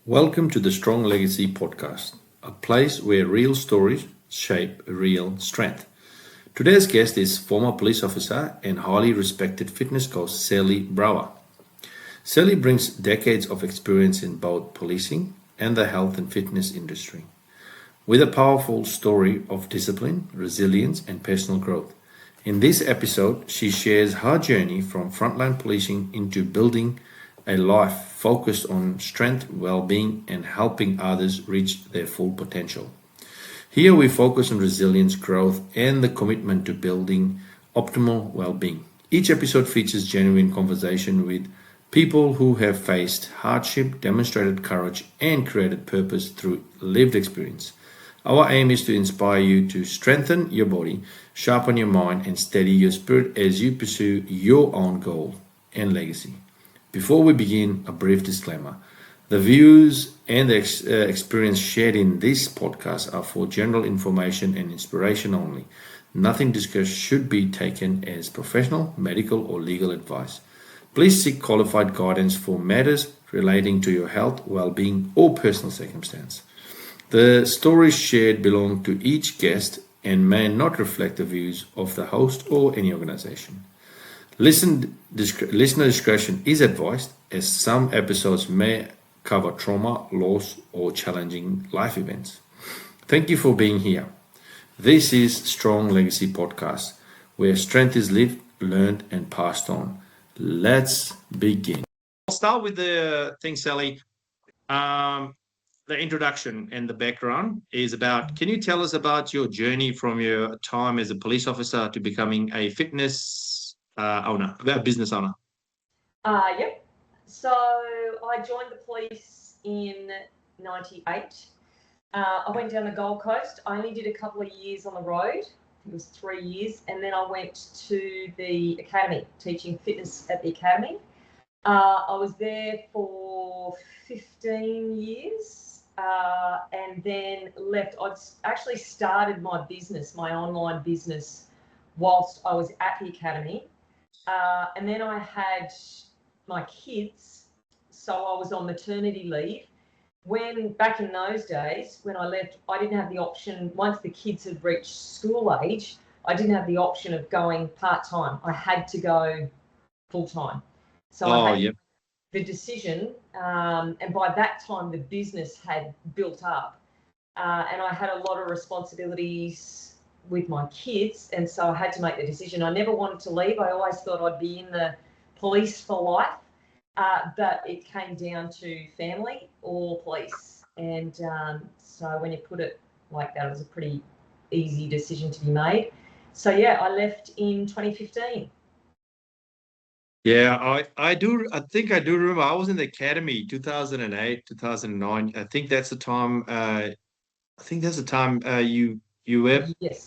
Welcome to the Strong Legacy podcast, a place where real stories shape real strength. Today's guest is former police officer and highly respected fitness coach Sally Brouwer. Sally brings decades of experience in both policing and the health and fitness industry, with a powerful story of discipline, resilience, and personal growth. In this episode, she shares her journey from frontline policing into building a life focused on strength, well-being, and helping others reach their full potential. Here we focus on resilience, growth, and the commitment to building optimal well-being. Each episode features genuine conversation with people who have faced hardship, demonstrated courage, and created purpose through lived experience. Our aim is to inspire you to strengthen your body, sharpen your mind, and steady your spirit as you pursue your own goal and legacy. Before we begin, a brief disclaimer. The views and the experience shared in this podcast are for general information and inspiration only. Nothing discussed should be taken as professional, medical, or legal advice. Please seek qualified guidance for matters relating to your health, well-being, or personal circumstance. The stories shared belong to each guest and may not reflect the views of the host or any organization. Listener discretion is advised, as some episodes may cover trauma, loss, or challenging life events. Thank you for being here. This is Strong Legacy Podcast, where strength is lived, learned, and passed on. Let's begin. I'll start with the thing, Sally. The introduction and the background is about, can you tell us about your journey from your time as a police officer to becoming a fitness business owner? Yep. So I joined the police in 98. I went down the Gold Coast. I only did a couple of years on the road. It was 3 years. And then I went to the academy, teaching fitness at the academy. I was there for 15 years and then left. I'd actually started my business, my online business, whilst I was at the academy. And then I had my kids, so I was on maternity leave. Back in those days, when I left, I didn't have the option, once the kids had reached school age, I didn't have the option of going part-time. I had to go full-time. So I had the decision, and by that time the business had built up, and I had a lot of responsibilities with my kids, and so I had to make the decision. I never wanted to leave. I always thought I'd be in the police for life, but it came down to family or police. And so when you put it like that, it was a pretty easy decision to be made. So yeah, I left in 2015. Yeah, I think I do remember. I was in the academy 2008, 2009. I think that's the time you were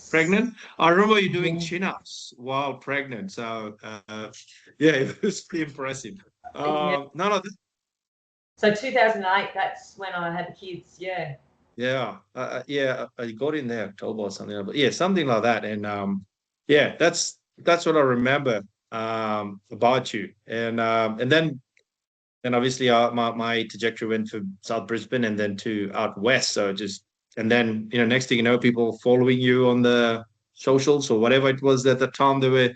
pregnant. I remember you doing chin-ups while pregnant. So yeah, it was pretty impressive. So 2008, that's when I had the kids. Yeah. Yeah, I got in there October or something, but yeah, something like that. And yeah, that's what I remember about you. And then obviously my trajectory went to South Brisbane and then to out west. So and then next thing you know, people following you on the socials or whatever it was at the time they were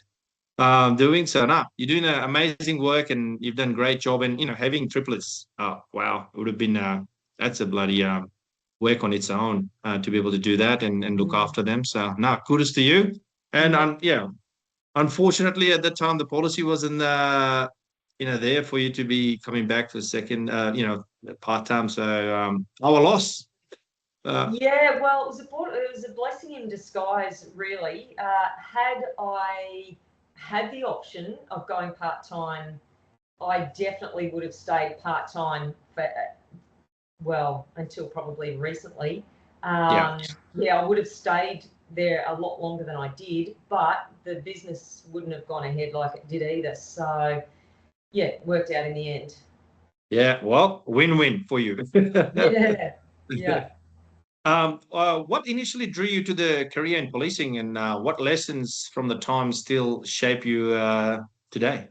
doing. So you're doing amazing work and you've done a great job. And having triplets, oh wow, it would have been that's a bloody work on its own to be able to do that and look after them. So kudos to you. And unfortunately at that time the policy wasn't there for you to be coming back for a second part-time. So our loss. Yeah, well, it was a blessing in disguise, really. Had I had the option of going part-time, I definitely would have stayed part-time until probably recently. I would have stayed there a lot longer than I did, but the business wouldn't have gone ahead like it did either. So yeah, it worked out in the end. Yeah, well, win-win for you. Yeah. What initially drew you to the career in policing, and what lessons from the time still shape you today?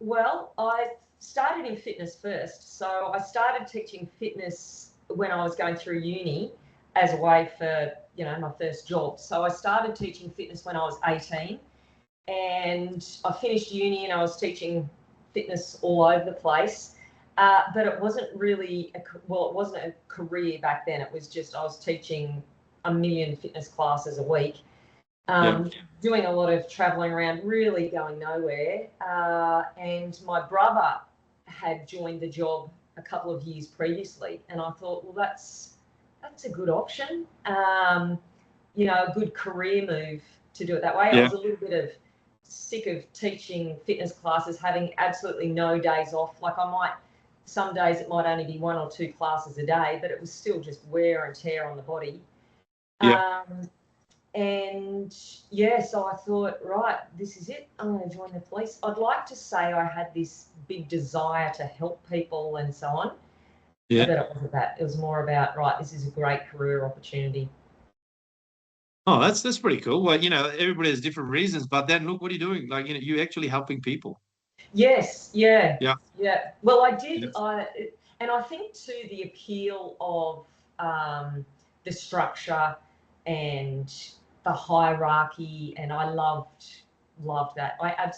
Well, I started in fitness first. So I started teaching fitness when I was going through uni as a way for, my first job. So I started teaching fitness when I was 18, and I finished uni and I was teaching fitness all over the place. But it wasn't really, it wasn't a career back then. It was just, I was teaching a million fitness classes a week, doing a lot of traveling around, really going nowhere. And my brother had joined the job a couple of years previously, and I thought, well, that's a good option, a good career move to do it that way. I was a little bit of sick of teaching fitness classes, having absolutely no days off. Like some days it might only be 1 or 2 classes a day, but it was still just wear and tear on the body. So I thought, right, this is it. I'm going to join the police. I'd like to say I had this big desire to help people and so on. Yeah. But it wasn't that. It was more about, right, this is a great career opportunity. Oh, that's pretty cool. Well, everybody has different reasons, but then look what you're doing. Like, you're actually helping people. Yes, yeah. Yeah. Yeah. Well, I did. Yes. And I think too, the appeal of the structure and the hierarchy, and I loved that. I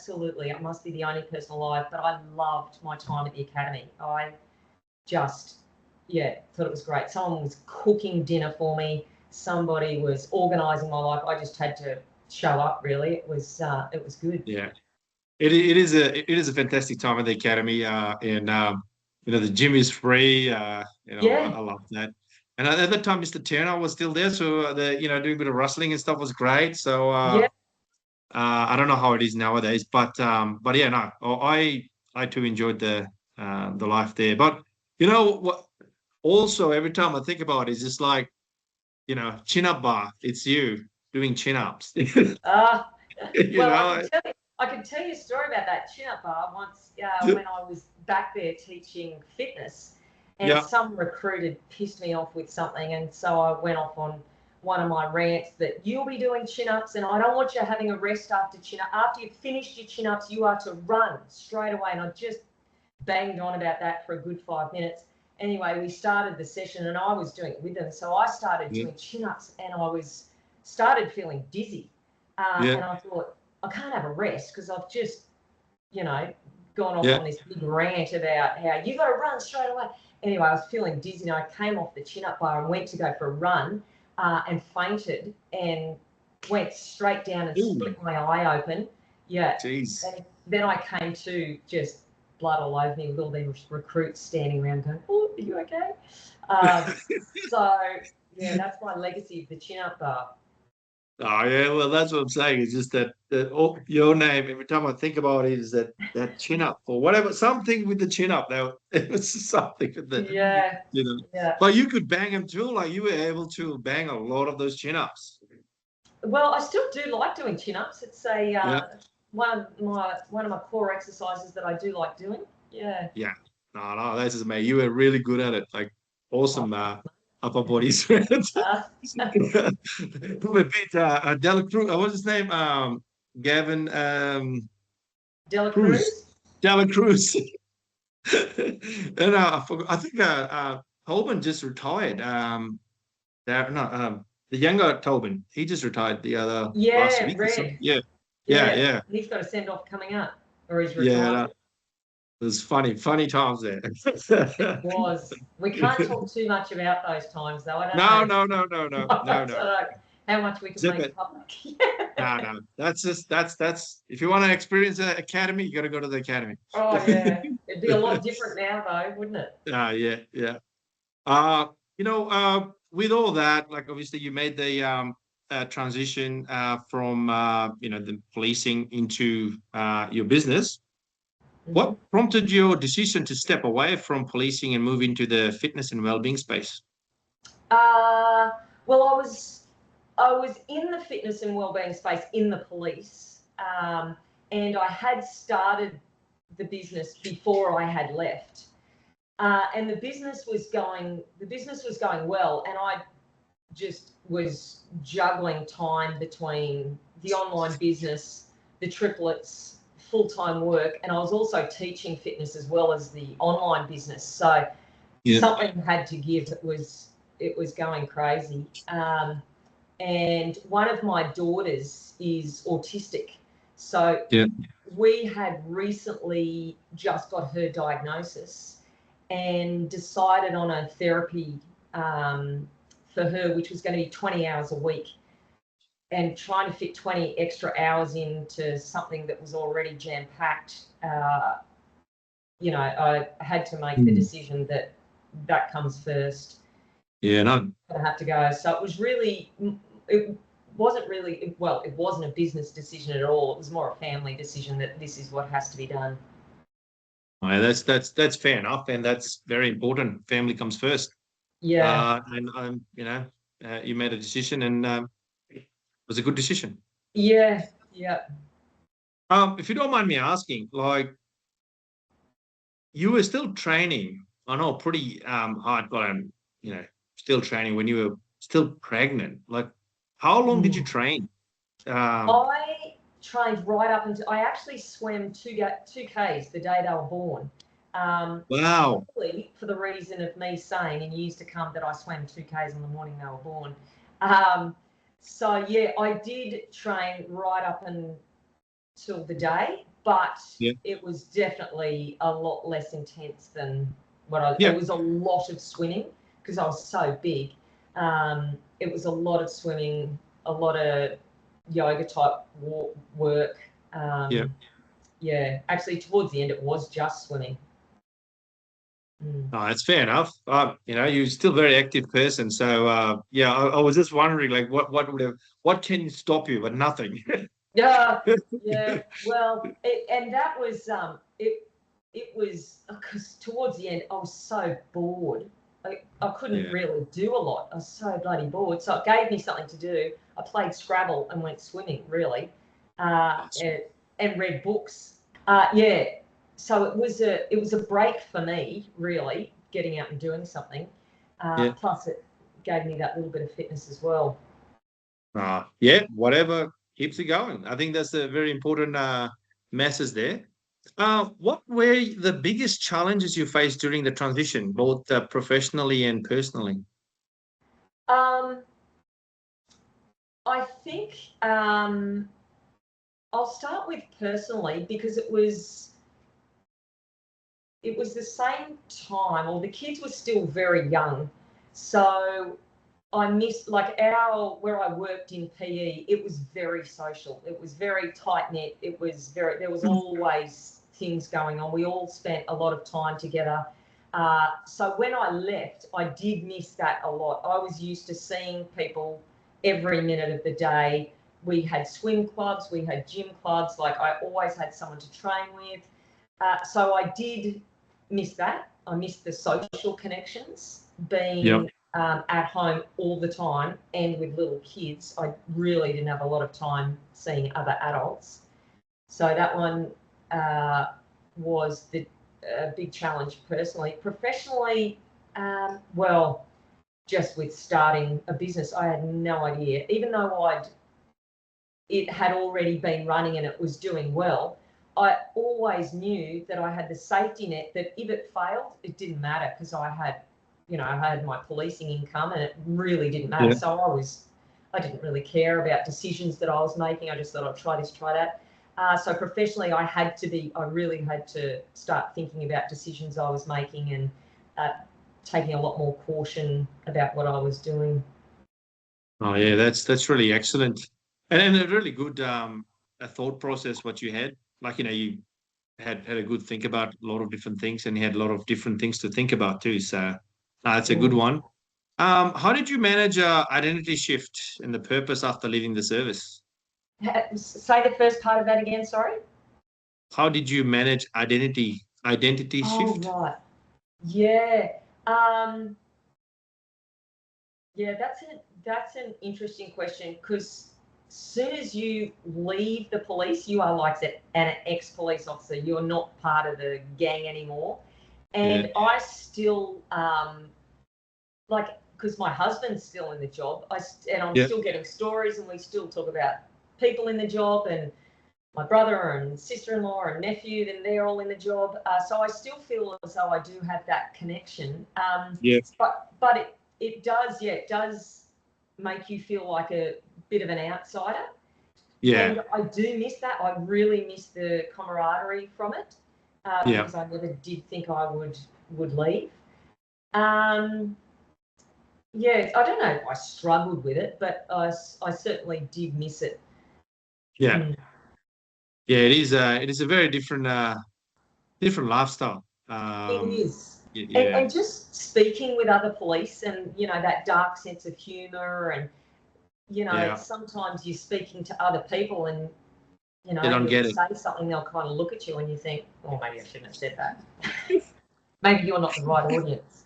must be the only person alive, but I loved my time at the academy. I just, thought it was great. Someone was cooking dinner for me. Somebody was organising my life. I just had to show up. Really, it was good. Yeah. It is a fantastic time at the academy, and the gym is free. I love that. And at that time, Mr. Turner was still there, so doing a bit of wrestling and stuff was great. So I don't know how it is nowadays, but yeah, no, I too enjoyed the life there. But what? Also, every time I think about it, it's just like chin up bar. It's you doing chin ups. Well, I can tell you a story about that chin-up bar once when I was back there teaching fitness, and some recruiter pissed me off with something, and so I went off on one of my rants that you'll be doing chin-ups, and I don't want you having a rest after chin-up. After you've finished your chin-ups, you are to run straight away, and I just banged on about that for a good 5 minutes. Anyway, we started the session, and I was doing it with them, so I started doing chin-ups, and I started feeling dizzy, and I thought, I can't have a rest because I've just, gone off on this big rant about how you got to run straight away. Anyway, I was feeling dizzy, and I came off the chin-up bar and went to go for a run, and fainted and went straight down and split my eye open. Yeah. Jeez. And then I came to just blood all over me with all these recruits standing around going, oh, are you okay? That's my legacy of the chin-up bar. Oh yeah, well that's what I'm saying. It's just that your name. Every time I think about it, is that chin up or whatever, something with the chin up. Now it was something with the But you could bang them too. Like you were able to bang a lot of those chin ups. Well, I still do like doing chin ups. It's one of my core exercises that I do like doing. Yeah. Yeah. No, that's just amazing. You were really good at it. Like awesome. Upper body strength. From a bit, Dela Cruz. What's his name? Gavin. Dela Cruz. Dela Cruz. And I forgot. I think Tobin just retired. The younger Tobin. He just retired the other last week. Red. Yeah. He's got a send off coming up, or he's retired. It was funny times there. It was. We can't talk too much about those times, though. I don't know. No. How much we can make public. No. That's if you want to experience an academy, you got to go to the academy. Oh yeah, it'd be a lot different now, though, wouldn't it? Yeah. With all that, like obviously you made the transition from the policing into your business. What prompted your decision to step away from policing and move into the fitness and well-being space? Well, I was in the fitness and well-being space in the police, and I had started the business before I had left, and the business was going well, and I just was juggling time between the online business, the triplets, full-time work, and I was also teaching fitness as well as the online business. So Yeah. something had to give. It was going crazy. And one of my daughters is autistic. So Yeah. we had recently just got her diagnosis and decided on a therapy for her, which was going to be 20 hours a week, and trying to fit 20 extra hours into something that was already jam-packed. I had to make the decision that comes first. Yeah, no. I have to go. So it was really, it wasn't a business decision at all. It was more a family decision that this is what has to be done. Oh, yeah, that's fair enough, and that's very important. Family comes first. Yeah. And you made a decision, and it was a good decision. Yeah. Yeah. If you don't mind me asking, like, you were still training. I know, pretty hardcore, and still training when you were still pregnant. Like, how long did you train? I trained right up until I actually swam 2Ks the day they were born. Wow. Probably for the reason of me saying in years to come that I swam 2Ks on the morning they were born. So yeah, I did train right up until the day, but Yeah. it was definitely a lot less intense than Yeah. it was a lot of swimming because I was so big. It was a lot of swimming, a lot of yoga type work. Yeah. Yeah, actually towards the end it was just swimming. No, that's fair enough. You're still a very active person. So, I was just wondering, like, what can stop you? But nothing. Yeah, yeah. Well, that was it was because towards the end I was so bored. I couldn't Yeah. really do a lot. I was so bloody bored. So it gave me something to do. I played Scrabble and went swimming, really, Awesome. and read books. Yeah. So it was a break for me, really, getting out and doing something. Yeah. Plus, it gave me that little bit of fitness as well. Yeah, whatever keeps it going. I think that's a very important message there. What were the biggest challenges you faced during the transition, both professionally and personally? Um, I think I'll start with personally because it was the same time, or the kids were still very young, so I missed where I worked in PE. It was very social. It was very tight knit. There was always things going on. We all spent a lot of time together. So when I left, I did miss that a lot. I was used to seeing people every minute of the day. We had swim clubs, we had gym clubs. Like I always had someone to train with. So I did miss that. I missed the social connections, being at home all the time and with little kids. I really didn't have a lot of time seeing other adults. So that one was the big challenge personally. Professionally, just with starting a business, I had no idea. Even though it had already been running and it was doing well, I always knew that I had the safety net that if it failed, it didn't matter because I had my policing income and it really didn't matter. Yeah. So I didn't really care about decisions that I was making. I just thought I'd try this, try that. So professionally, I really had to start thinking about decisions I was making and taking a lot more caution about what I was doing. Oh yeah, that's really excellent, and a really good a thought process what you had. Like you had a good think about a lot of different things, and you had a lot of different things to think about too. So that's a good one. How did you manage identity shift and the purpose after leaving the service? Say the first part of that again, sorry. How did you manage identity Oh, shift? right. Yeah. Yeah, that's an interesting question because soon as you leave the police, you are like an ex-police officer. You're not part of the gang anymore. Yeah. And I still because my husband's still in the job. I'm Yeah. still getting stories, and we still talk about people in the job, and my brother and sister-in-law and nephew, then they're all in the job. So I still feel as though I do have that connection. Yes. But it does make you feel like a bit of an outsider. Yeah. And I do miss that. I really miss the camaraderie from it because I never did think I would leave. Yeah, I don't know if I struggled with it, but I certainly did miss it. Yeah. Mm. Yeah, it is a very different lifestyle. It is. Yeah. And just speaking with other police and, that dark sense of humour and, sometimes you're speaking to other people and, They don't you get it. say something, they'll kind of look at you and you think, oh, maybe I shouldn't have said that. Maybe you're not the right audience.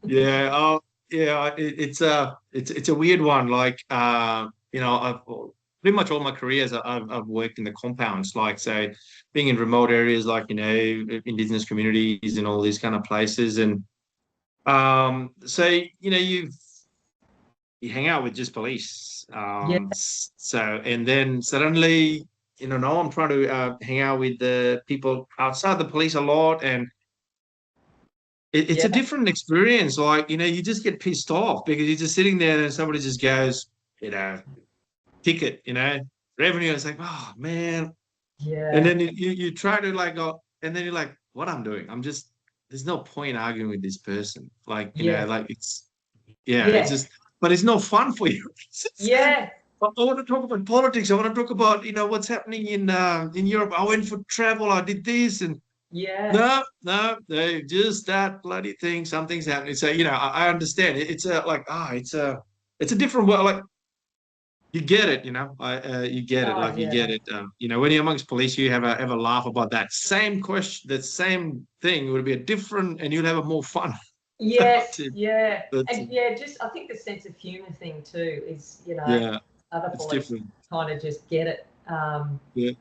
Yeah. Oh, yeah. It's a weird one. Like, I've pretty much all my careers I've worked in the compounds. Like, say, being in remote areas, like indigenous communities and all these kind of places, and so you hang out with just police. Yeah, So and then suddenly, now I'm trying to hang out with the people outside the police a lot, and it's a yeah, different experience. Like, you just get pissed off because you're just sitting there and somebody just goes, ticket, revenue. It's like, oh man. And yeah, then you try to like go, and then you're like, what I'm doing? There's no point arguing with this person. Like, yeah, like it's yeah, just, but it's no fun for you. yeah, I want to talk about politics. I want to talk about, what's happening in Europe. I went for travel. I did this, and yeah, no, they just that bloody thing. Something's happening. So I understand. It's it's a different world. Like you get it. You get it. oh, Like you get yeah, it. When you're amongst police, you have a laugh about that same question. That same thing would be a different, and you'll have a more fun. yes, But, yeah. but And yeah, just I think the sense of humour thing too is, yeah, other it's police different. kind of just get it. Yeah.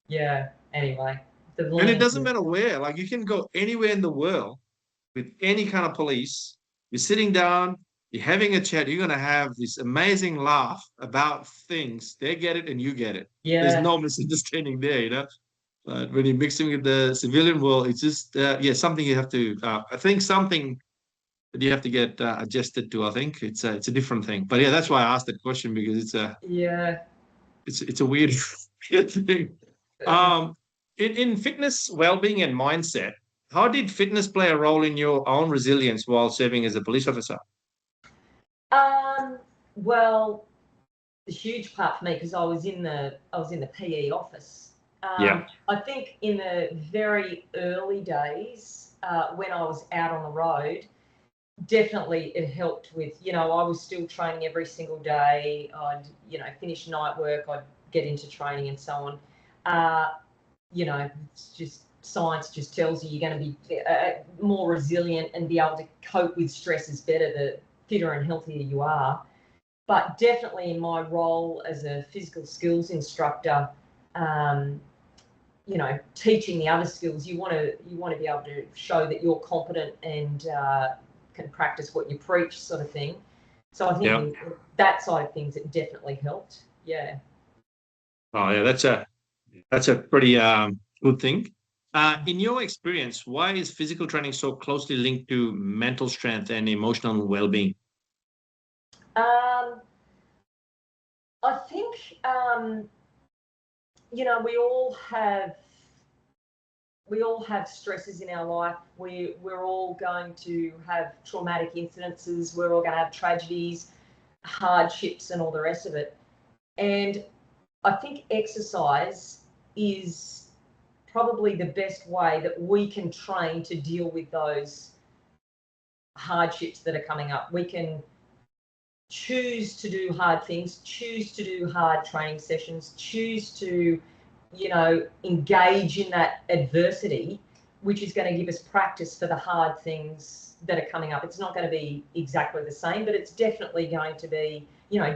Yeah, anyway, the And it learning doesn't curve. matter where. Like you can go anywhere in the world with any kind of police. You're sitting down, you're having a chat, you're gonna have this amazing laugh about things. They get it and you get it. There's Yeah, no misunderstanding there. But when you're mixing with the civilian world, it's just something you have to. I think something that you have to get adjusted to. I think it's a different thing. But yeah, that's why I asked that question because yeah. it's a weird, weird thing. Um, in fitness, well-being, and mindset, how did fitness play a role in your own resilience while serving as a police officer? Well, a huge part for me because I was in the PE office. Yeah, I think in the very early days when I was out on the road, definitely it helped with, I was still training every single day. I'd, finish night work, I'd get into training and so on. It's just science just tells you you're going to be more resilient and be able to cope with stresses better the fitter and healthier you are. But definitely in my role as a physical skills instructor, um, teaching the other skills, you want to be able to show that you're competent and can practice what you preach, sort of thing. So I think yeah. in that side of things, it definitely helped. Yeah. Oh, yeah. That's a pretty good thing. In your experience, why is physical training so closely linked to mental strength and emotional well-being? Um, I think we all have stresses in our life. We're all going to have traumatic incidences. We're all going to have tragedies, hardships, and all the rest of it. And I think exercise is probably the best way that we can train to deal with those hardships that are coming up. We can choose to do hard things, choose to do hard training sessions, choose to, engage in that adversity, which is going to give us practice for the hard things that are coming up. It's not going to be exactly the same, but it's definitely going to be,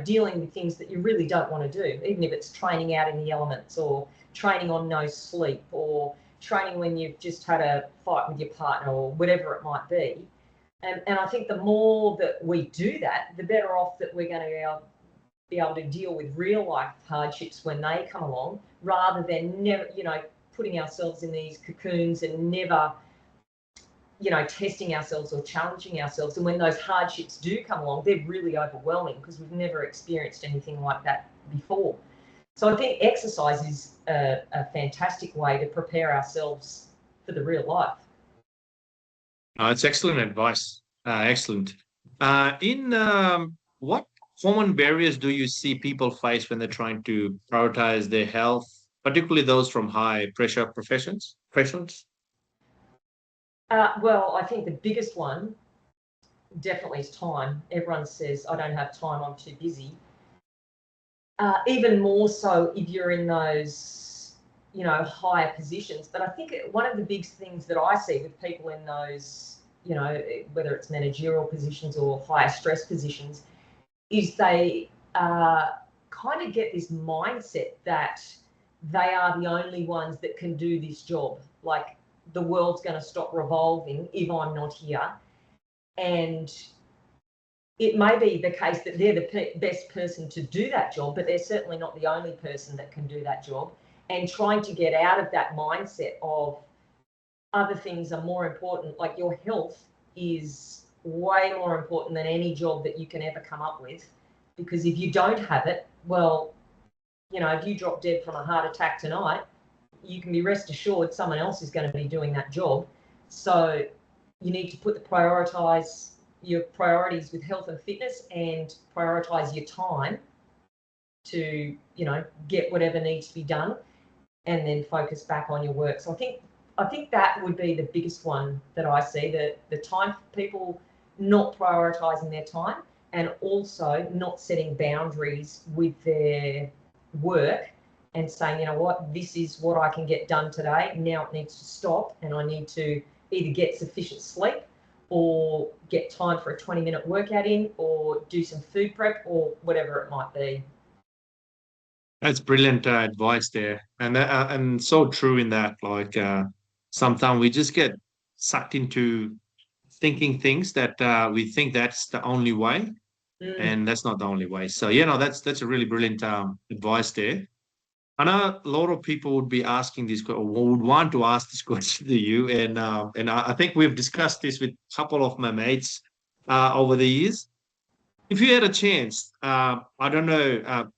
dealing with things that you really don't want to do, even if it's training out in the elements or training on no sleep or training when you've just had a fight with your partner or whatever it might be. And I think the more that we do that, the better off that we're going to be able to deal with real life hardships when they come along, rather than never, putting ourselves in these cocoons and never, testing ourselves or challenging ourselves. And when those hardships do come along, they're really overwhelming because we've never experienced anything like that before. So I think exercise is a fantastic way to prepare ourselves for the real life. It's excellent advice. Excellent. In what common barriers do you see people face when they're trying to prioritize their health, particularly those from high pressure professions? Well, I think the biggest one definitely is time. Everyone says, I don't have time, I'm too busy. Even more so if you're in those, higher positions. But I think one of the big things that I see with people in those, whether it's managerial positions or higher stress positions, is they kind of get this mindset that they are the only ones that can do this job. Like, the world's going to stop revolving if I'm not here. And it may be the case that they're the best person to do that job, but they're certainly not the only person that can do that job. And trying to get out of that mindset of other things are more important, like your health is way more important than any job that you can ever come up with. Because if you don't have it, well, if you drop dead from a heart attack tonight, you can be rest assured someone else is going to be doing that job. So you need to prioritise your priorities with health and fitness, and prioritise your time to, get whatever needs to be done, and then focus back on your work. So I think that would be the biggest one that I see, the time, people not prioritising their time, and also not setting boundaries with their work and saying, you know what, this is what I can get done today. Now it needs to stop, and I need to either get sufficient sleep or get time for a 20-minute workout in, or do some food prep, or whatever it might be. That's brilliant advice there, and so true in that. Like sometimes we just get sucked into thinking things that we think that's the only way, and that's not the only way. So that's a really brilliant advice there. I know a lot of people would be asking this, or would want to ask this question to you, and I think we've discussed this with a couple of my mates over the years. If you had a chance, I don't know,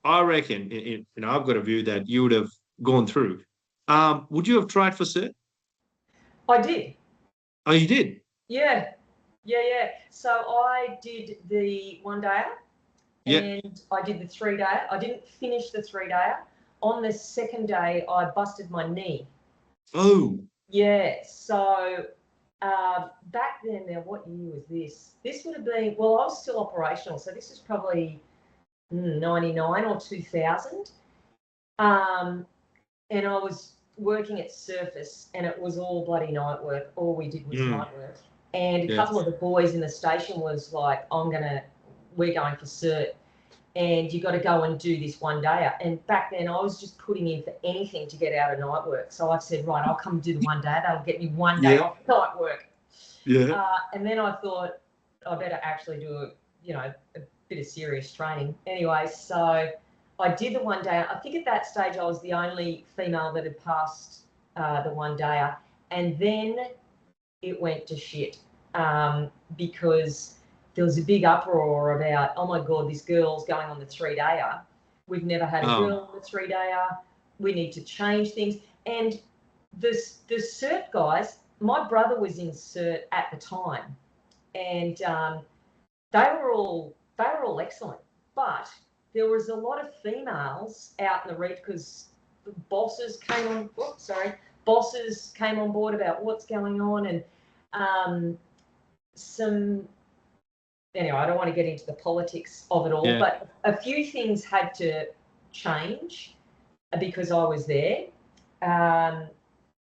I reckon, I've got a view that you would have gone through. Would you have tried for SERT? I did. Oh, you did? Yeah. So I did the 1-dayer, Yeah. and I did the 3-dayer. I didn't finish the 3-dayer. On the second day, I busted my knee. Oh. Yeah. So back then, now what year was this? This would have been, well, I was still operational, so this is probably 99 or 2000. And I was working at Surface, and it was all bloody night work. All we did was night work. And a couple of the boys in the station was like, we're going for SERT, and you got to go and do this 1-dayer. And back then I was just putting in for anything to get out of night work. So I said, right, I'll come do the 1-dayer. That'll get me 1 day off night work. Yeah. And then I thought, I better actually do a bit of serious training. Anyway, so I did the 1-dayer. I think at that stage I was the only female that had passed the 1-dayer. And then it went to shit because there was a big uproar about, oh my God, this girl's going on the 3-dayer. We've never had a girl on the 3-dayer. We need to change things. And the SERT guys, my brother was in SERT at the time, and they were all excellent. But there was a lot of females out in the reach because bosses came on board about what's going on, and anyway, I don't want to get into the politics of it all, but a few things had to change because I was there,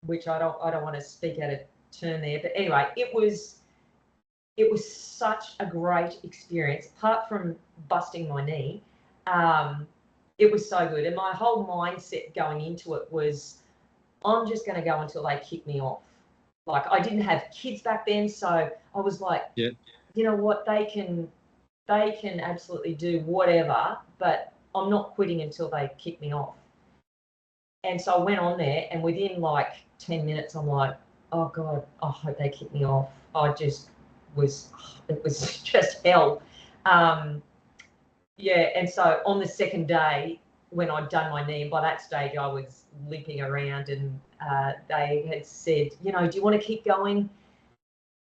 which I don't want to speak out of turn there. But anyway, it was such a great experience. Apart from busting my knee, it was so good. And my whole mindset going into it was, I'm just going to go until they kick me off. Like, I didn't have kids back then, so I was like, you know what, they can they can absolutely do whatever, but I'm not quitting until they kick me off. And so I went on there, and within like 10 minutes, I'm like, oh God, I hope they kick me off. It was just hell. Yeah, and so on the second day, when I'd done my knee, and by that stage I was limping around, and they had said, do you want to keep going?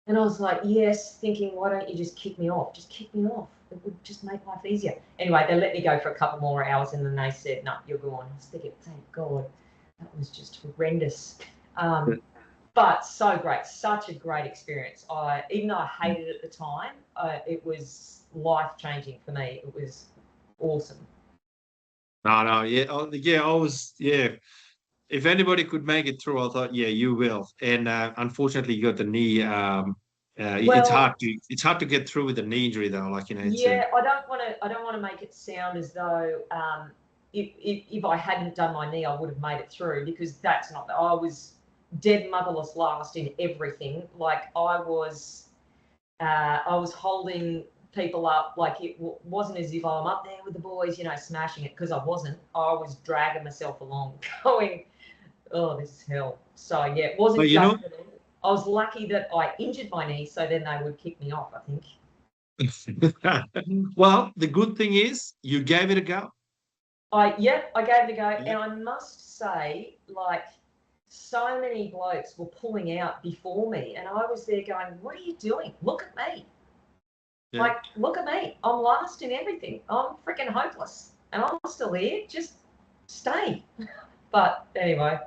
And I was like, yes, thinking, why don't you just kick me off? Just kick me off. It would just make life easier. Anyway, they let me go for a couple more hours, and then they said, no, you're gone. I was thinking, thank God, that was just horrendous. But so great, such a great experience. Even though I hated it at the time, it was life-changing for me. It was awesome. No, yeah, I was, yeah. If anybody could make it through, I thought, yeah, you will. And unfortunately, you got the knee. It's hard to get through with the knee injury, though. Like, yeah, I don't want to make it sound as though if I hadn't done my knee, I would have made it through, because that's not. I was dead motherless last in everything. Like I was holding people up. Like it wasn't as if I'm up there with the boys, smashing it, because I wasn't. I was dragging myself along, going, oh, this is hell. So yeah, it wasn't but just for them. I was lucky that I injured my knee, so then they would kick me off, I think. Well, the good thing is you gave it a go. I gave it a go, and I must say, like, so many blokes were pulling out before me, and I was there going, what are you doing? Look at me. Yeah. Like, look at me. I'm last in everything. I'm freaking hopeless, and I'm still here. Just stay. But anyway.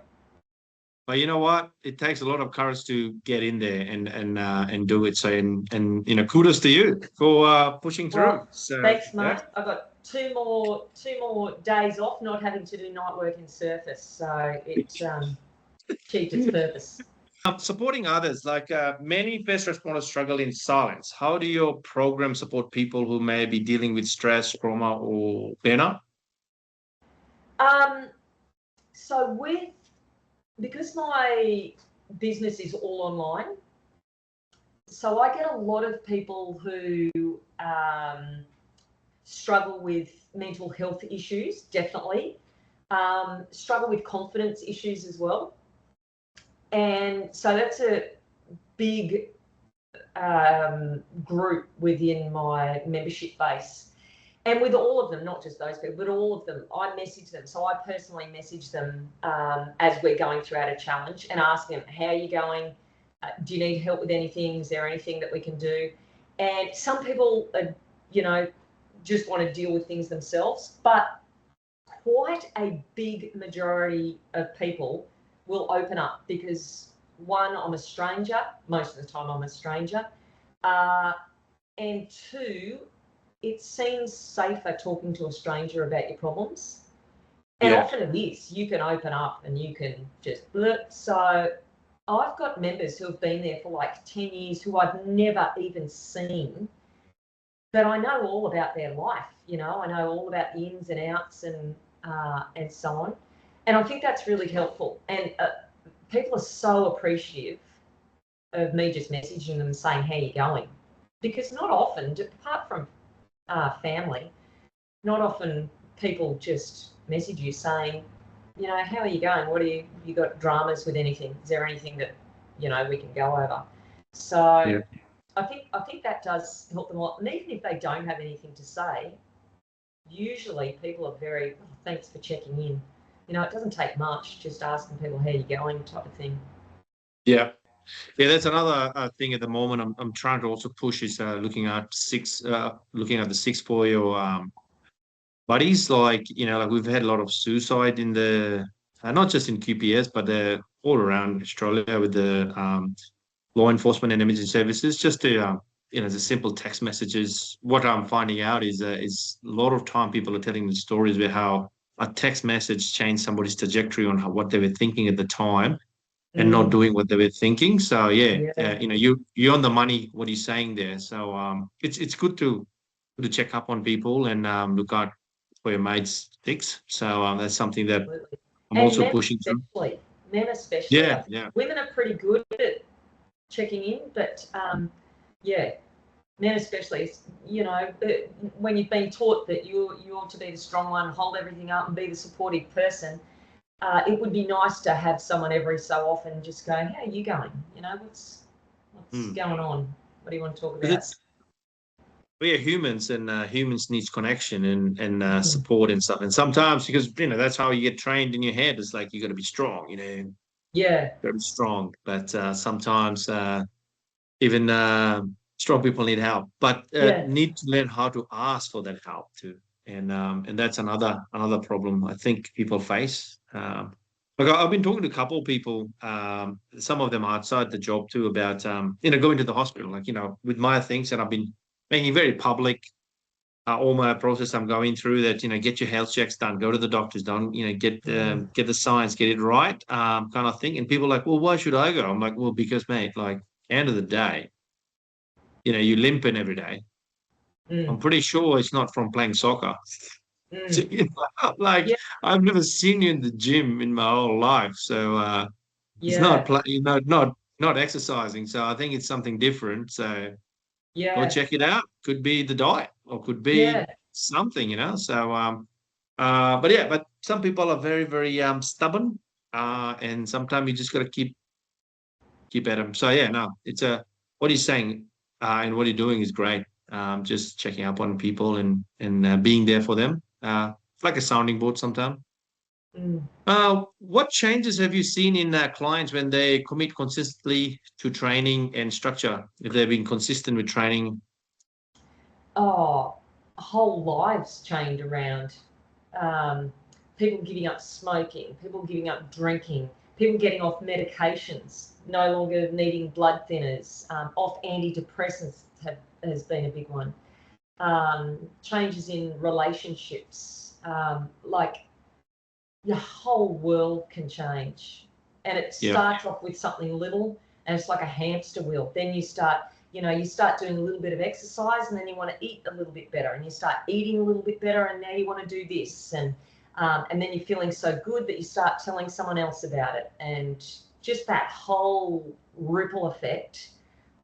But you know what? It takes a lot of courage to get in there and do it. So and kudos to you for pushing through. Well, so thanks, mate. Yeah. I've got two more days off, not having to do night work in surface, so it achieved its purpose. Supporting others, like many first responders struggle in silence. How do your program support people who may be dealing with stress, trauma, or burnout? So because my business is all online, so I get a lot of people who struggle with mental health issues, definitely, struggle with confidence issues as well. And so that's a big group within my membership base. And with all of them, not just those people, but all of them, I message them. So I personally message them as we're going throughout a challenge and ask them, how are you going? Do you need help with anything? Is there anything that we can do? And some people, just want to deal with things themselves, but quite a big majority of people will open up because, one, I'm a stranger. Most of the time I'm a stranger. And two, it seems safer talking to a stranger about your problems. And often it is. You can open up and you can just So I've got members who have been there for like 10 years who I've never even seen, but I know all about their life. I know all about the ins and outs and so on. And I think that's really helpful. And people are so appreciative of me just messaging them saying, how are you going? Because not often, apart from family, not often people just message you saying, how are you going? What you got dramas with anything? Is there anything that, we can go over? So I think that does help them a lot. And even if they don't have anything to say, usually people are very, thanks for checking in. It doesn't take much, just asking people how you're going type of thing. Yeah. Yeah, that's another thing at the moment. I'm trying to also push is looking at the six for your buddies. Like we've had a lot of suicide in the not just in QPS, but all around Australia with the law enforcement and emergency services. Just to the simple text messages. What I'm finding out is a lot of time people are telling the stories about how a text message changed somebody's trajectory on what they were thinking at the time. And not doing what they were thinking. So you're on the money. What he's saying there. So it's good to check up on people and look out for your mates' fix. So that's something that I'm also pushing through. Men especially. Yeah. Women are pretty good at checking in, but men especially, when you've been taught that you ought to be the strong one, hold everything up and be the supportive person, it would be nice to have someone every so often just go, how are you going? What's going on? What do you want to talk about? Because we are humans, and humans needs connection and support and stuff. And sometimes, because that's how you get trained in your head. It's like you got to be strong, Yeah. got to be strong. But sometimes even strong people need help, but need to learn how to ask for that help too. And that's another problem I think people face. Look, I've been talking to a couple of people, some of them outside the job too, about going to the hospital, with my things, and I've been making very public all my process I'm going through, that get your health checks done, go to the doctors done, get the science, get it right, kind of thing. And people are like, well, why should I go? I'm like, well, because mate, like, end of the day, you're limping every day. I'm pretty sure it's not from playing soccer. So, like, I've never seen you in the gym in my whole life, so it's not not exercising. So I think it's something different. So go check it out. Could be the diet, or could be something, So but some people are very, very stubborn, and sometimes you just got to keep at them. So no, it's what he's saying and what he's doing is great. Just checking up on people and being there for them. It's like a sounding board sometimes. What changes have you seen in clients when they commit consistently to training and structure? If they've been consistent with training? Whole lives changed around. People giving up smoking, people giving up drinking, people getting off medications, no longer needing blood thinners, off antidepressants has been a big one. Changes in relationships, like the whole world can change. And it starts off with something little, and it's like a hamster wheel. Then you start doing a little bit of exercise, and then you want to eat a little bit better, and you start eating a little bit better, and now you want to do this, and then you're feeling so good that you start telling someone else about it, and just that whole ripple effect.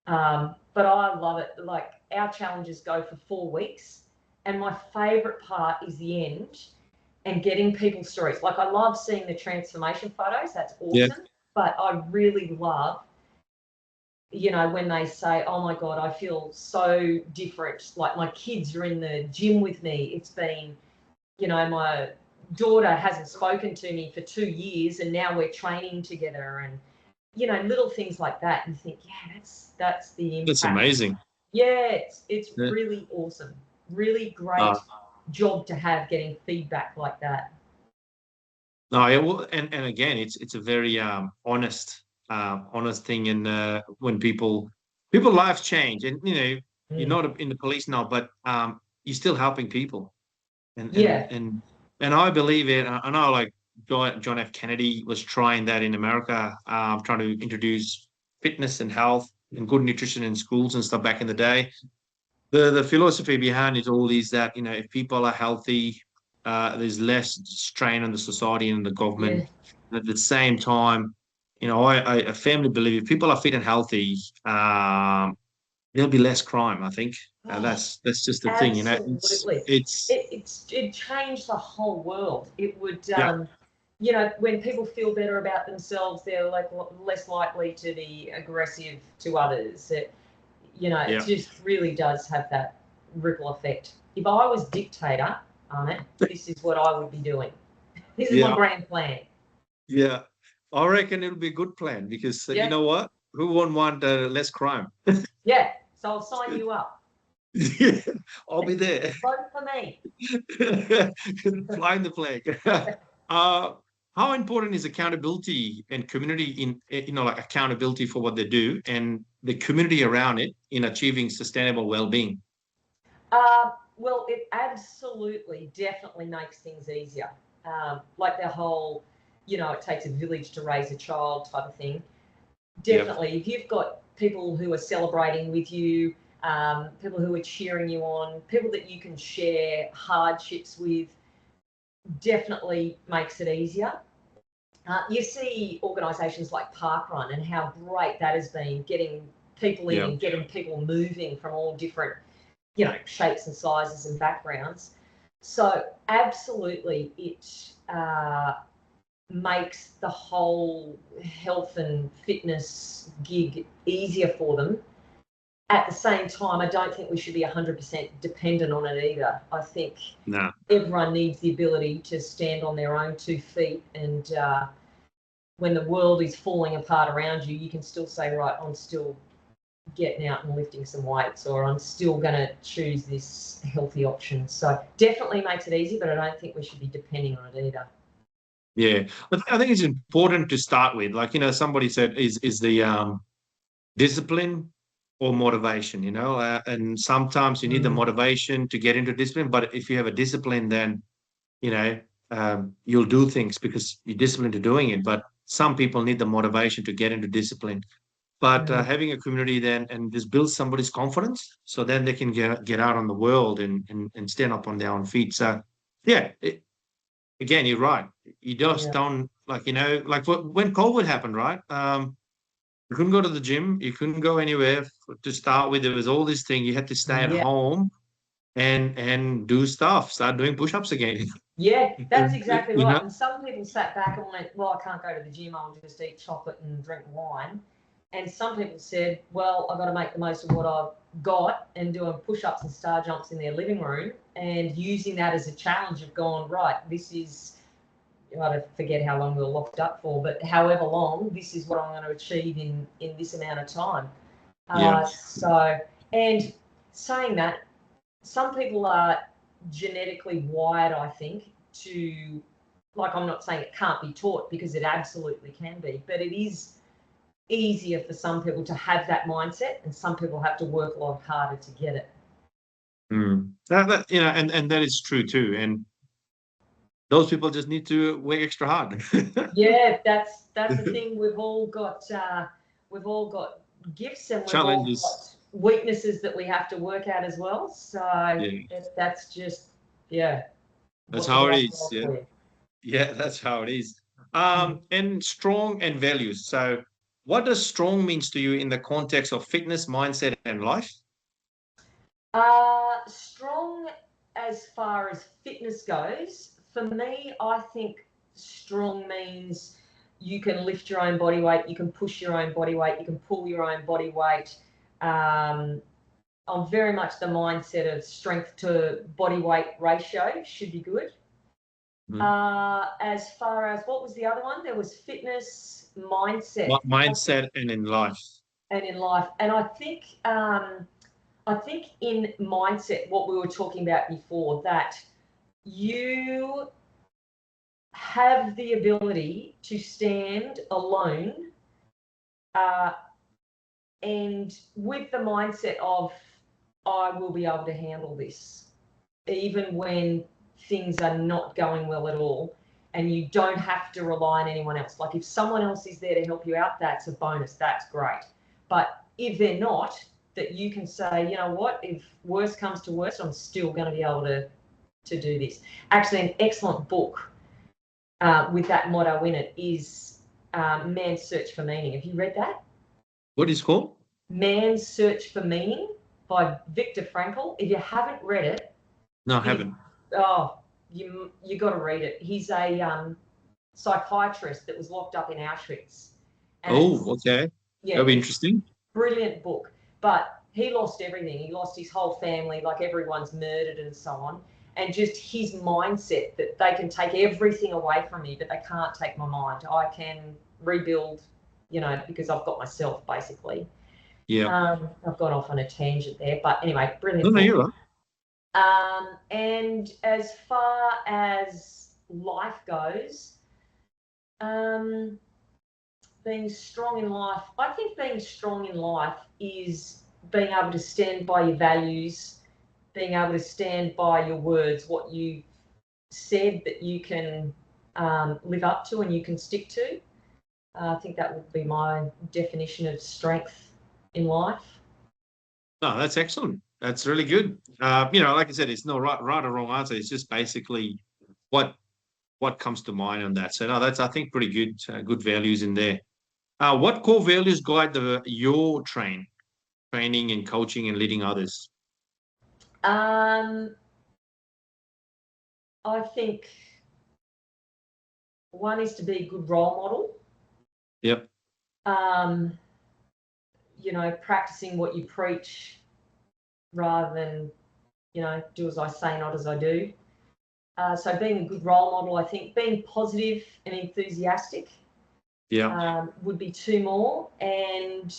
But I love it. Like, our challenges go for 4 weeks, and my favourite part is the end and getting people's stories. Like, I love seeing the transformation photos. That's awesome. But I really love, when they say, oh my God, I feel so different. Like, my kids are in the gym with me. It's been, my daughter hasn't spoken to me for 2 years, and now we're training together, and, little things like that. And you think, that's the impact. That's amazing. Yeah, it's really awesome. Really great job to have, getting feedback like that. No, and again, it's a very honest thing. And when people lives change, and you're not in the police now, but you're still helping people. And I believe it. I know, like, John F. Kennedy was trying that in America, trying to introduce fitness and health and good nutrition in schools and stuff back in the day. The philosophy behind it all is that if people are healthy, there's less strain on the society and the government. At the same time, I firmly believe if people are fit and healthy, there'll be less crime, I think. That's just the thing, Absolutely. It changed the whole world. It would, when people feel better about themselves, they're like less likely to be aggressive to others. It just really does have that ripple effect. If I was dictator, Ahmet, this is what I would be doing. This is my grand plan. Yeah, I reckon it'll be a good plan, because you know what? Who won't want less crime? Yeah, so I'll sign you up. Yeah, I'll be there. Vote for me. Flying the flag. How important is accountability and community like accountability for what they do, and the community around it in achieving sustainable well-being? Well, it absolutely, definitely makes things easier. Like the whole, it takes a village to raise a child type of thing. Definitely, if you've got people who are celebrating with you, people who are cheering you on, people that you can share hardships with, definitely makes it easier. You see organisations like Parkrun and how great that has been, getting people in and getting people moving from all different, shapes and sizes and backgrounds. So absolutely, it makes the whole health and fitness gig easier for them. At the same time, I don't think we should be 100% dependent on it either. I think everyone needs the ability to stand on their own 2 feet, and when the world is falling apart around you, you can still say, right, I'm still getting out and lifting some weights, or I'm still going to choose this healthy option. So definitely makes it easy, but I don't think we should be depending on it either. Yeah, I think it's important to start with. Like, somebody said, is the discipline or motivation, and sometimes you need the motivation to get into discipline. But if you have a discipline, then, you'll do things because you're disciplined to doing it. But some people need the motivation to get into discipline. But having a community then and just build somebody's confidence, so then they can get out on the world and stand up on their own feet. So, yeah, again, you're right. You just don't, like when COVID happened, right? You couldn't go to the gym. You couldn't go anywhere to start with. There was all this thing. You had to stay at home and do stuff, start doing push-ups again. Yeah, that's exactly right. And some people sat back and went, well, I can't go to the gym. I'll just eat chocolate and drink wine. And some people said, well, I've got to make the most of what I've got, and doing push-ups and star jumps in their living room and using that as a challenge of going, right, this is, I don't forget how long we were locked up for, but however long, this is what I'm going to achieve in this amount of time. So, and saying that, some people are genetically wired, I think, to, like, I'm not saying it can't be taught, because it absolutely can be, but it is easier for some people to have that mindset, and some people have to work a lot harder to get it. And that is true too. And those people just need to work extra hard. Yeah, that's the thing. We've all got gifts, and we've challenges, all got weaknesses that we have to work at as well. So that's just that's how it is. Yeah, that's how it is. And strong and values. So, what does strong means to you in the context of fitness, mindset, and life? Strong as far as fitness goes, for me, I think strong means you can lift your own body weight, you can push your own body weight, you can pull your own body weight. I'm very much the mindset of strength to body weight ratio should be good. As far as, what was the other one? There was fitness, mindset. Mindset and in life. And in life. And I think in mindset, what we were talking about before, that you have the ability to stand alone and with the mindset of, I will be able to handle this, even when things are not going well at all, and you don't have to rely on anyone else. Like, if someone else is there to help you out, that's a bonus, that's great. But if they're not, that you can say, you know what, if worse comes to worse, I'm still going to be able to do this. Actually, an excellent book with that motto in it is Man's Search for Meaning. Have you read that? What is it called? Man's Search for Meaning by Viktor Frankl. If you haven't read it, no, I haven't. Oh, you got to read it. He's a psychiatrist that was locked up in Auschwitz. Okay. Yeah, that'll be interesting. Brilliant book. But he lost everything. He lost his whole family, like everyone's murdered and so on. And just his mindset that they can take everything away from me, but they can't take my mind. I can rebuild, because I've got myself, basically. Yeah. I've gone off on a tangent there. But anyway, brilliant book. No, you're right. And as far as life goes, being strong in life, I think being strong in life is being able to stand by your values, being able to stand by your words, what you said that you can live up to and you can stick to. I think that would be my definition of strength in life. No, that's excellent. That's really good. Like I said, it's no right or wrong answer. It's just basically what comes to mind on that. So no, that's, I think, pretty good. Good values in there. What core values guide your train? training and coaching and leading others? I think one is to be a good role model. Yep. Practicing what you preach rather than, do as I say, not as I do. So being a good role model, I think being positive and enthusiastic would be two more. And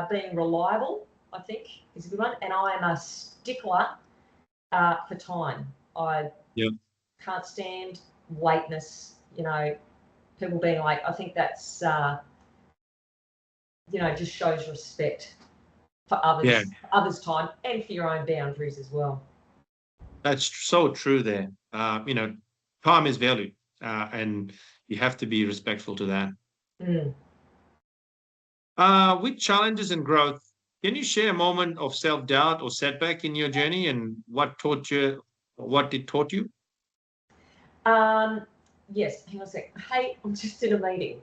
being reliable, I think, is a good one. And I am a stickler for time. I can't stand lateness, people being late. I think that's, just shows respect for others' time and for your own boundaries as well. That's so true there. Time is valued, and you have to be respectful to that. With challenges and growth, can you share a moment of self-doubt or setback in your journey and what it taught you? Yes, hang on a sec. Hey, I'm just in a meeting.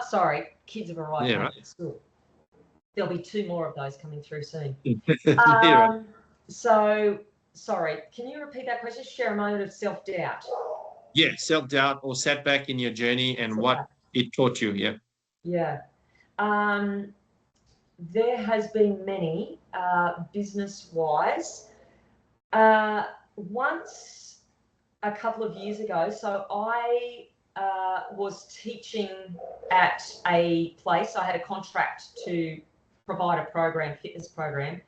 Sorry, kids have arrived home at school. There'll be two more of those coming through soon. So, sorry, can you repeat that question? Share a moment of self-doubt. Yeah, self-doubt or setback in your journey and what it taught you. Yeah. There has been many, business-wise. Once, a couple of years ago, so I was teaching at a place. I had a contract to provide a fitness program,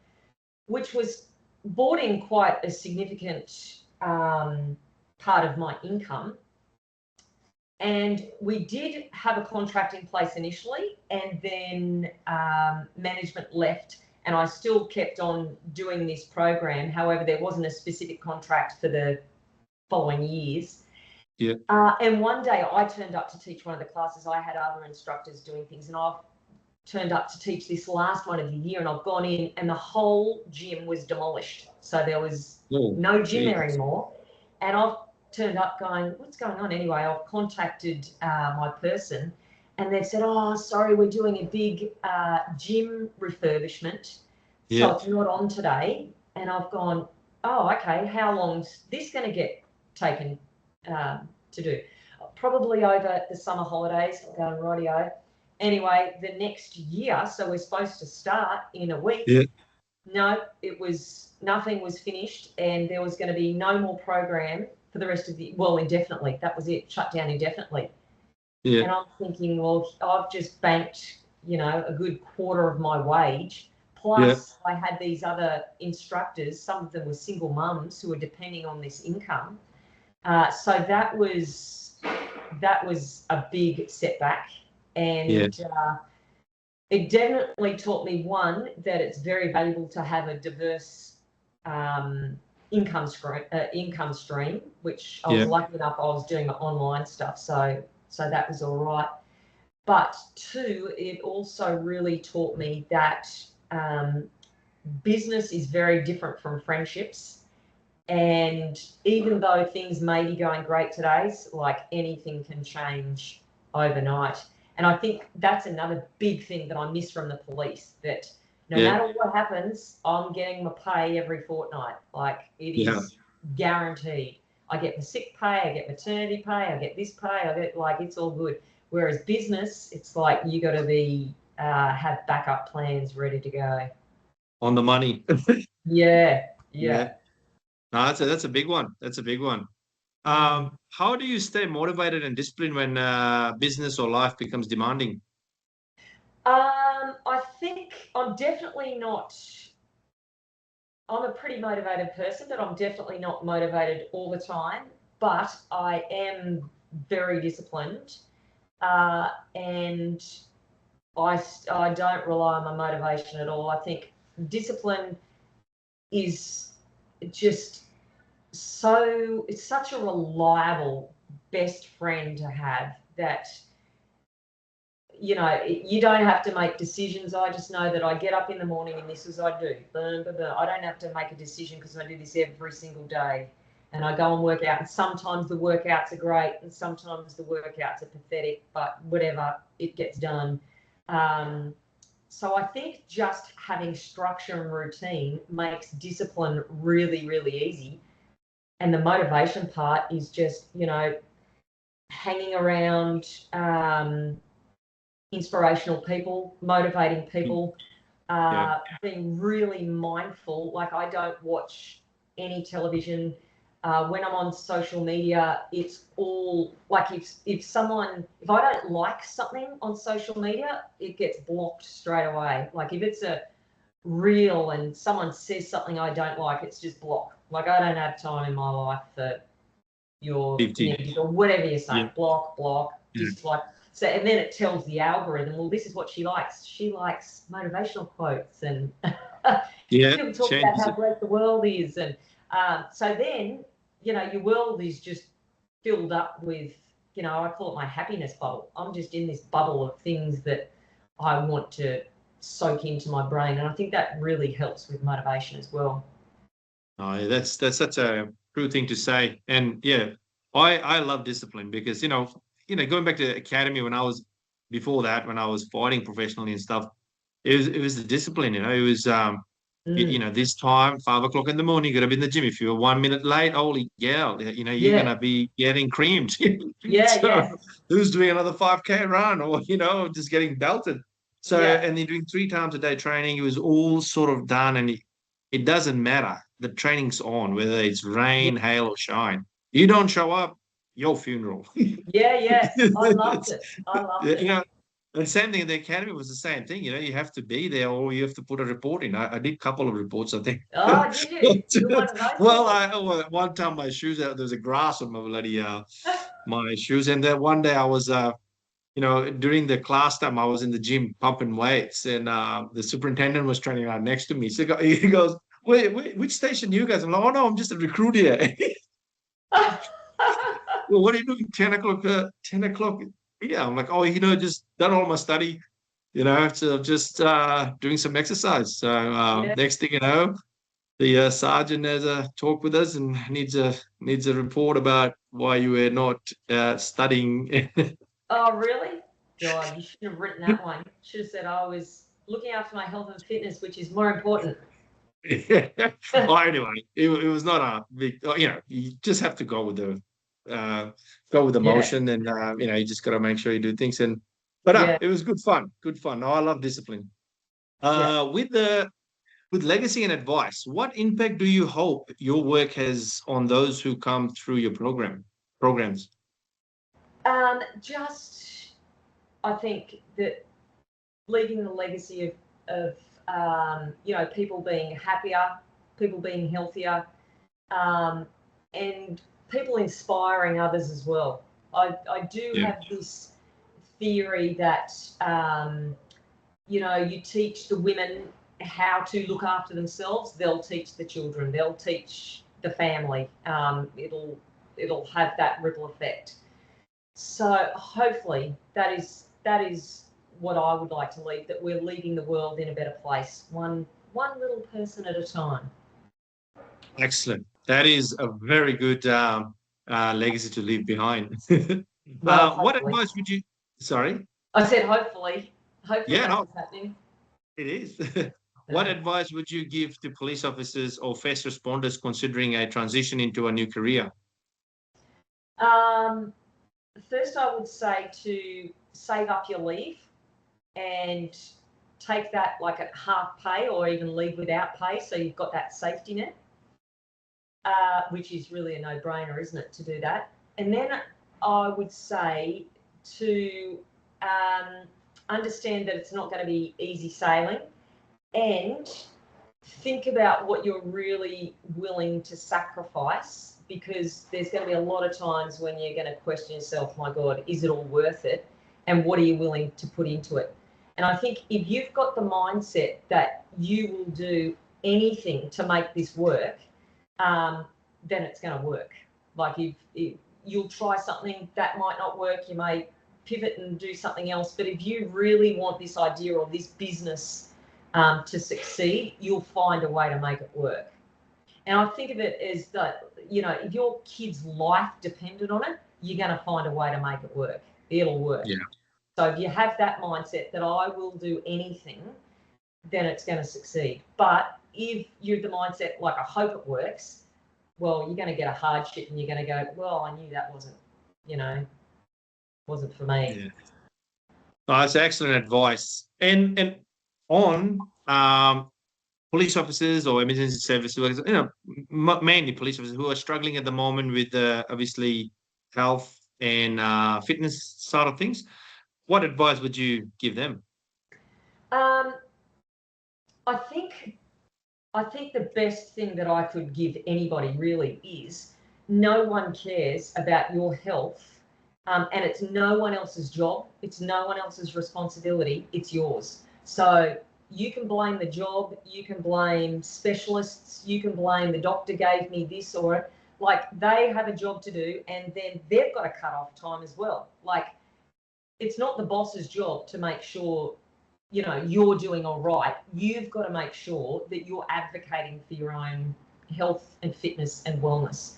which was brought in quite a significant part of my income. And we did have a contract in place initially, and then management left, and I still kept on doing this program. However, there wasn't a specific contract for the following years. Yeah. And one day I turned up to teach one of the classes. I had other instructors doing things, and I've turned up to teach this last one of the year, and I've gone in and the whole gym was demolished. So there was no gym there anymore. And I've turned up going, what's going on? Anyway, I've contacted my person, and they've said, oh, sorry, we're doing a big gym refurbishment. So it's not on today. And I've gone, oh, okay, how long's this going to get taken to do? Probably over the summer holidays. I'm going, rightio. Anyway, the next year, so we're supposed to start in a week. No, nothing was finished, and there was going to be no more program for the rest of indefinitely. That was it, shut down indefinitely. And I'm thinking, well, I've just banked, a good quarter of my wage. Plus, I had these other instructors. Some of them were single mums who were depending on this income. So that was a big setback. And it definitely taught me, one, that it's very valuable to have a diverse income stream, which I was lucky enough I was doing the online stuff, so that was all right. But two, it also really taught me that business is very different from friendships. And even though things may be going great today, like anything can change overnight. And I think that's another big thing that I miss from the police, that no matter what happens, I'm getting my pay every fortnight. Like, it is guaranteed. I get my sick pay, I get maternity pay, I get this pay, it's all good. Whereas business, it's like you got to be have backup plans ready to go. On the money. Yeah. No, that's a big one. That's a big one. How do you stay motivated and disciplined when business or life becomes demanding? I think I'm a pretty motivated person, but I'm definitely not motivated all the time. But I am very disciplined, and I don't rely on my motivation at all. I think discipline is just it's such a reliable best friend to have, that you don't have to make decisions. I just know that I get up in the morning and this is what I do. I don't have to make a decision because I do this every single day, and I go and work out. And sometimes the workouts are great, and sometimes the workouts are pathetic. But whatever, it gets done. So I think just having structure and routine makes discipline really, really easy. And the motivation part is just, hanging around inspirational people, motivating people, being really mindful. Like, I don't watch any television. When I'm on social media, it's all like if I don't like something on social media, it gets blocked straight away. Like, if it's a reel and someone says something I don't like, it's just block. Like, I don't have time in my life for your 50. negative or whatever you say. Yeah. Block, dislike. So, and then it tells the algorithm, well, this is what she likes. She likes motivational quotes and people talk about how great the world is. And so then, your world is just filled up with, I call it my happiness bubble. I'm just in this bubble of things that I want to soak into my brain. And I think that really helps with motivation as well. Oh, that's such a true thing to say. And yeah, I love discipline because, going back to academy when before that, when I was fighting professionally and stuff, it was the discipline, it was, this time, 5 o'clock in the morning, you got to be in the gym. If you're 1 minute late, holy gal, you're going to be getting creamed. So who's doing another 5K run or, just getting belted. So, and then doing 3 times a day training, it was all sort of done. And it doesn't matter. The training's on, whether it's rain, hail, or shine. You don't show up, your funeral. I loved it. And same thing in the academy was the same thing. You have to be there or you have to put a report in. I did a couple of reports, I think. Oh, did you? You're one of those well, one time my shoes out, there was a grass on my bloody my shoes. And then one day I was during the class time, I was in the gym pumping weights, and the superintendent was training right next to me. So he goes, wait, which station you guys? I'm like, oh no, I'm just a recruit here. Well, what are you doing? 10 o'clock, 10 o'clock. Yeah, I'm like, oh, just done all my study, so just doing some exercise. So next thing you know, the sergeant has a talk with us and needs a report about why you were not studying. Oh, really? God, you should have written that one. You should have said I was looking after my health and fitness, which is more important. Well, anyway, it was not a big, you just have to go with the motion, and you just got to make sure you do things. But it was good fun. No, I love discipline. With legacy and advice, what impact do you hope your work has on those who come through your programs? I think that leaving the legacy of people being happier, people being healthier, and people inspiring others as well. I do have this theory that you teach the women how to look after themselves, they'll teach the children, they'll teach the family. It'll have that ripple effect. So hopefully that is what I would like to leave, that we're leaving the world in a better place, one little person at a time. Excellent. That is a very good legacy to leave behind. What advice would you? Sorry, I said hopefully. Yeah, that's what's happening. It is. What advice would you give to police officers or first responders considering a transition into a new career? First, I would say to save up your leave and take that like at half pay or even leave without pay, so you've got that safety net, which is really a no-brainer, isn't it, to do that? And then I would say to understand that it's not going to be easy sailing, and think about what you're really willing to sacrifice, because there's going to be a lot of times when you're going to question yourself, my God, is it all worth it? And what are you willing to put into it? And I think if you've got the mindset that you will do anything to make this work, then it's going to work. Like if you'll try something that might not work, you may pivot and do something else. But if you really want this idea or this business to succeed, you'll find a way to make it work. And I think of it as that, if your kid's life depended on it, you're going to find a way to make it work. It'll work. Yeah. So if you have that mindset that I will do anything, then it's going to succeed. But if you're the mindset like I hope it works, well, you're going to get a hardship and you're going to go, well, I knew that wasn't for me. Yeah. Oh, that's excellent advice. And on police officers or emergency service workers, mainly police officers who are struggling at the moment with obviously health and fitness side of things, what advice would you give them? Um, I think the best thing that I could give anybody really is no one cares about your health, and it's no one else's job. It's no one else's responsibility. It's yours. So you can blame the job. You can blame specialists. You can blame the doctor gave me this, or like they have a job to do, and then they've got a cut off time as well. Like it's not the boss's job to make sure you're doing all right. You've got to make sure that you're advocating for your own health and fitness and wellness,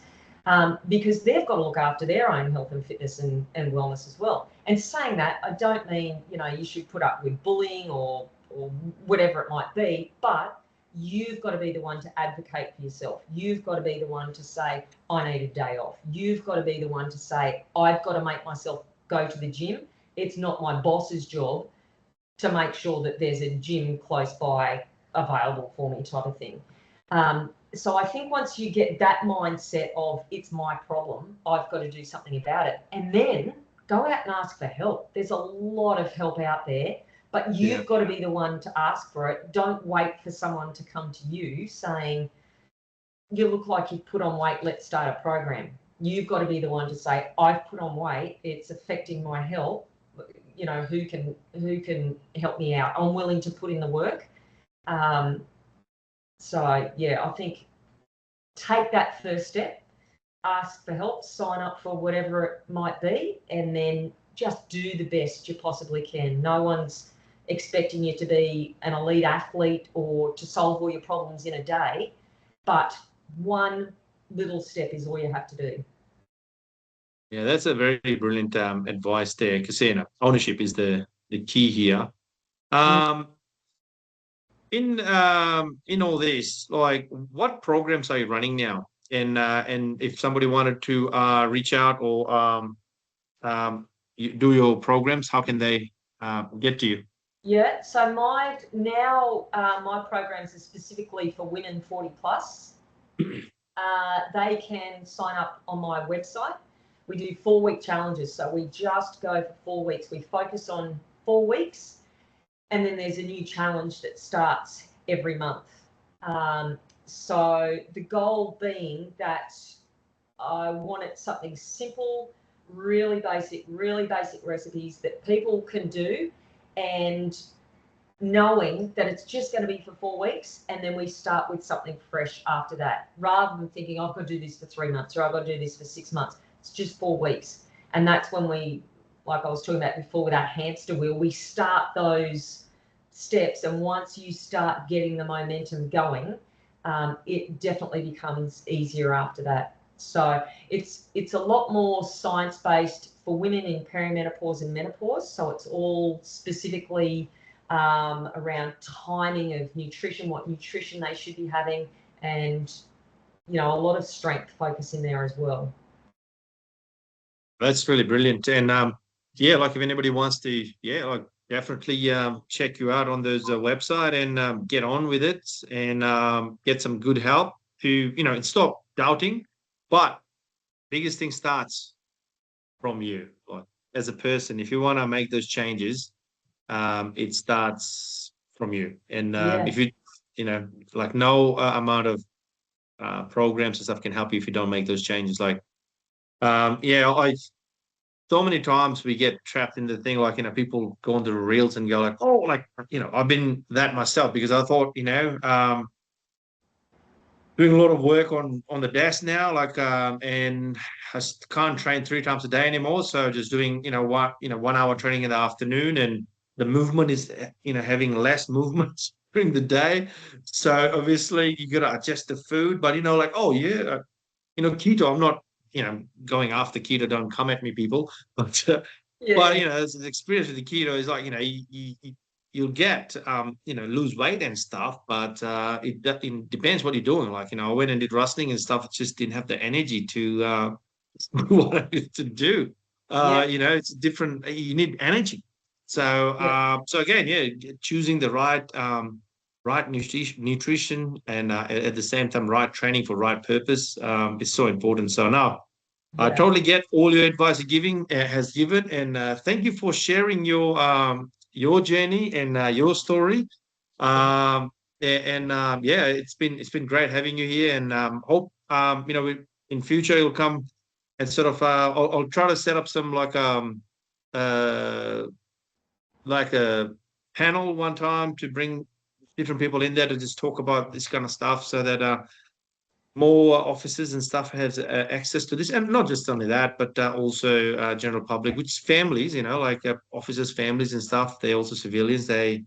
because they've got to look after their own health and fitness and wellness as well. And saying that, I don't mean you should put up with bullying or whatever it might be, but you've got to be the one to advocate for yourself. You've got to be the one to say, I need a day off. You've got to be the one to say, I've got to make myself go to the gym. It's not my boss's job to make sure that there's a gym close by available for me, type of thing. So I think once you get that mindset of it's my problem, I've got to do something about it, and then go out and ask for help. There's a lot of help out there, but you've got to be the one to ask for it. Don't wait for someone to come to you saying, you look like you've put on weight, let's start a program. You've got to be the one to say, I've put on weight, it's affecting my health. Who can help me out? I'm willing to put in the work. So yeah, I think take that first step, ask for help, sign up for whatever it might be, and then just do the best you possibly can. No one's expecting you to be an elite athlete or to solve all your problems in a day, but one little step is all you have to do. Yeah, that's a very brilliant advice there, because ownership is the key here. In all this, like, what programs are you running now? And if somebody wanted to reach out or you do your programs, how can they get to you? Yeah, so my programs are specifically for women 40 plus. They can sign up on my website. We do 4-week challenges, so we just go for 4 weeks. We focus on 4 weeks, and then there's a new challenge that starts every month. So the goal being that I wanted something simple, really basic recipes that people can do, and knowing that it's just going to be for 4 weeks, and then we start with something fresh after that, rather than thinking I've got to do this for 3 months or I've got to do this for 6 months. It's just 4 weeks. And that's when we, like I was talking about before with our hamster wheel, we start those steps, and once you start getting the momentum going, it definitely becomes easier after that. So it's a lot more science-based for women in perimenopause and menopause. So it's all specifically around timing of nutrition, what nutrition they should be having, and a lot of strength focus in there as well. That's really brilliant. And like if anybody wants to, definitely check you out on those website and get on with it and get some good help to, and stop doubting. But biggest thing starts from you, like as a person. If you want to make those changes, it starts from you. And if you, like no amount of programs and stuff can help you if you don't make those changes. Like, so many times we get trapped in the thing, like, people go onto the reels and go like, oh, like, I've been that myself, because I thought, doing a lot of work on the desk now, like, and I can't train 3 times a day anymore. So just doing, 1 hour training in the afternoon, and the movement is, having less movement during the day. So obviously you got to adjust the food, but, like, oh yeah, keto, I'm not, going after keto, don't come at me, people, but Well, the experience with the keto is like, you'll get, lose weight and stuff, but it depends what you're doing. Like, I went and did wrestling and stuff. It just didn't have the energy to what I used to do. Yeah. It's different. You need energy. So, Yeah. so again, choosing the right nutrition and at the same time, right training for right purpose is so important. So now, I Yeah. totally get all your advice you're giving has given, and thank you for sharing your journey and your story. Yeah, it's been great having you here, and hope in future you'll come and sort of I'll try to set up some uh like a panel one time to bring different people in there to just talk about this kind of stuff, so that more officers and stuff has access to this, and not just only that, but also general public, which families, like officers' families and stuff. They're also civilians. They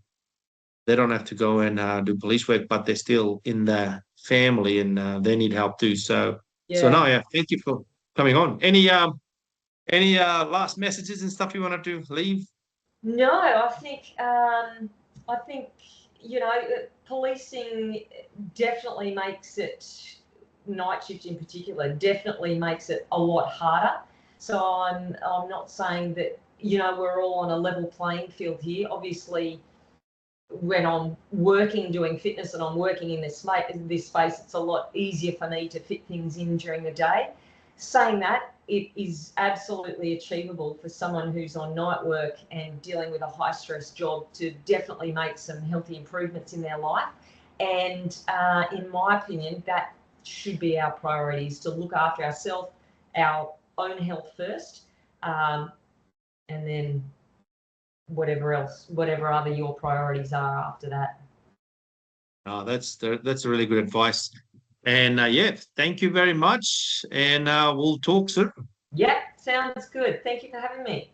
don't have to go and do police work, but they're still in the family, and they need help too. So now, Yeah. yeah, thank you for coming on. Any last messages and stuff you wanted to leave? No, I think policing definitely makes it, night shift in particular, definitely makes it a lot harder. So I'm not saying that we're all on a level playing field here. Obviously, when I'm working doing fitness and I'm working in this space, it's a lot easier for me to fit things in during the day. Saying that, it is absolutely achievable for someone who's on night work and dealing with a high stress job to definitely make some healthy improvements in their life. And in my opinion, that should be our priorities, to look after ourselves, our own health first, and then whatever else, whatever other your priorities are after that. Oh, that's a really good advice. And yeah, thank you very much. And we'll talk soon. Yeah, sounds good. Thank you for having me.